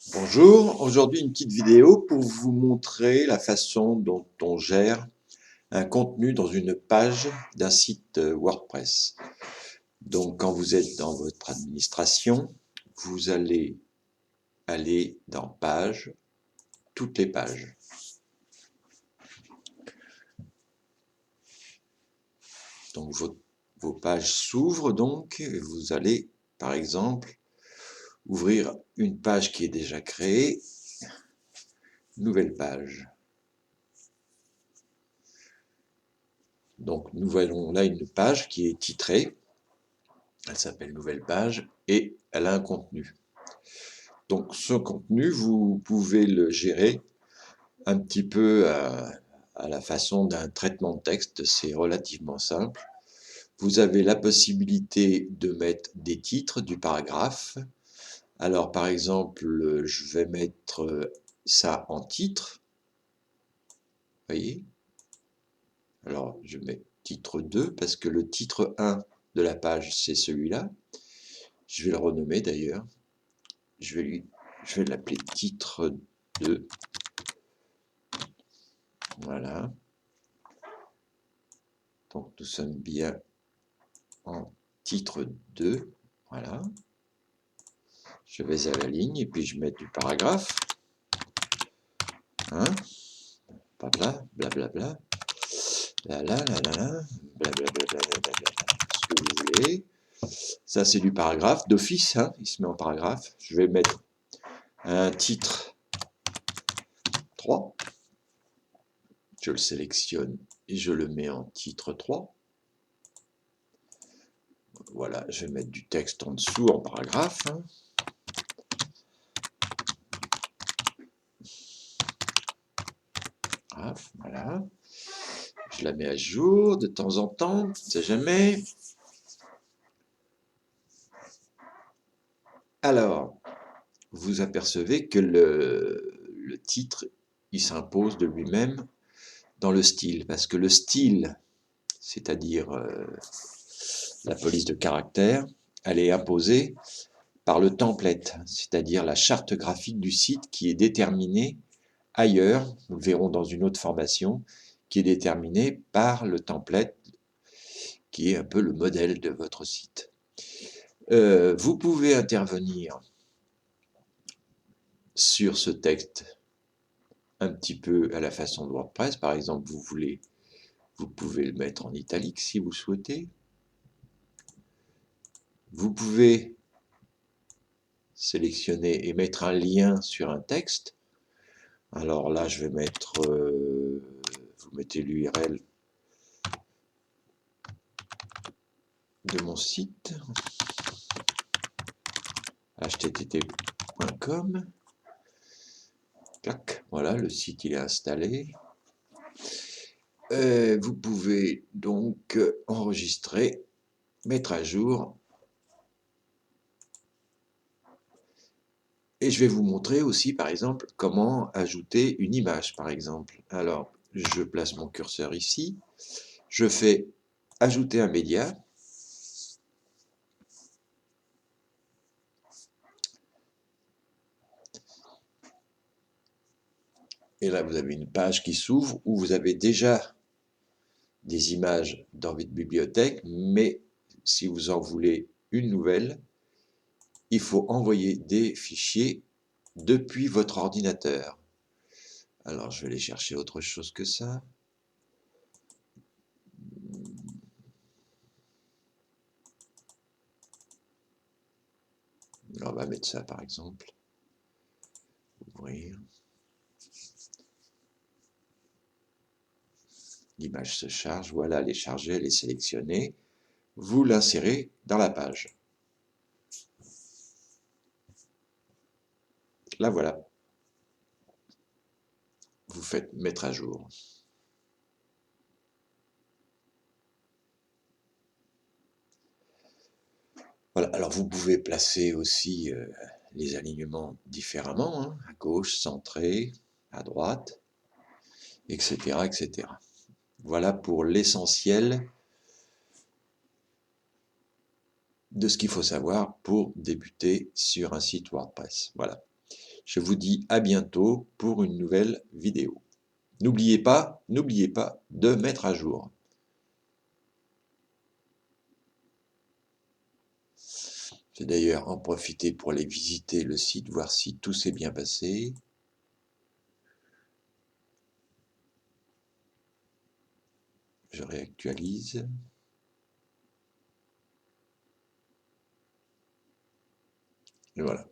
Bonjour, aujourd'hui une petite vidéo pour vous montrer la façon dont on gère un contenu dans une page d'un site WordPress. Donc quand vous êtes dans votre administration, vous allez aller dans Pages, toutes les pages. Donc vos pages s'ouvrent donc, et vous allez par exemple ouvrir une page qui est déjà créée, nouvelle page. Donc nous voyons là une page qui est titrée. Elle s'appelle Nouvelle page et elle a un contenu. Donc ce contenu, vous pouvez le gérer un petit peu à la façon d'un traitement de texte. C'est relativement simple. Vous avez la possibilité de mettre des titres du paragraphe. Alors par exemple, je vais mettre ça en titre. Vous voyez? Alors je mets titre 2 parce que le titre 1 de la page, c'est celui-là. Je vais le renommer d'ailleurs. Je vais l'appeler titre 2. Voilà. Donc nous sommes bien en titre 2. Voilà. Je vais à la ligne et puis je mets du paragraphe. Hein? Blabla, blablabla. La la la la la. Blablabla, ce que vous voulez. Ça c'est du paragraphe d'office. Hein? Il se met en paragraphe. Je vais mettre un titre 3. Je le sélectionne et je le mets en titre 3. Voilà, je vais mettre du texte en dessous en paragraphe. Hein. Voilà. Je la mets à jour de temps en temps, on ne sait jamais. Alors, vous apercevez que le titre, il s'impose de lui-même dans le style, parce que le style, c'est-à-dire la police de caractère, elle est imposée par le template, c'est-à-dire la charte graphique du site qui est déterminée ailleurs, nous le verrons dans une autre formation, qui est déterminée par le template qui est un peu le modèle de votre site. Vous pouvez intervenir sur ce texte un petit peu à la façon de WordPress. Par exemple, vous pouvez le mettre en italique si vous souhaitez. Vous pouvez sélectionner et mettre un lien sur un texte. Alors là, je vais mettre, vous mettez l'URL de mon site, http://.com. Voilà, le site il est installé. Vous pouvez donc enregistrer, mettre à jour. Et je vais vous montrer aussi, par exemple, comment ajouter une image, par exemple. Alors, je place mon curseur ici. Je fais ajouter un média. Et là, vous avez une page qui s'ouvre où vous avez déjà des images dans votre bibliothèque, mais si vous en voulez une nouvelle, il faut envoyer des fichiers depuis votre ordinateur. Alors, je vais aller chercher autre chose que ça. On va mettre ça, par exemple. Ouvrir. L'image se charge. Voilà, elle est chargée, elle est sélectionnée. Vous l'insérez dans la page. Là, voilà. Vous faites mettre à jour. Voilà, alors vous pouvez placer aussi les alignements différemment, hein, à gauche, centré, à droite, etc., etc. Voilà pour l'essentiel de ce qu'il faut savoir pour débuter sur un site WordPress. Voilà. Je vous dis à bientôt pour une nouvelle vidéo. N'oubliez pas de mettre à jour. Je vais d'ailleurs en profiter pour aller visiter le site, voir si tout s'est bien passé. Je réactualise. Et voilà.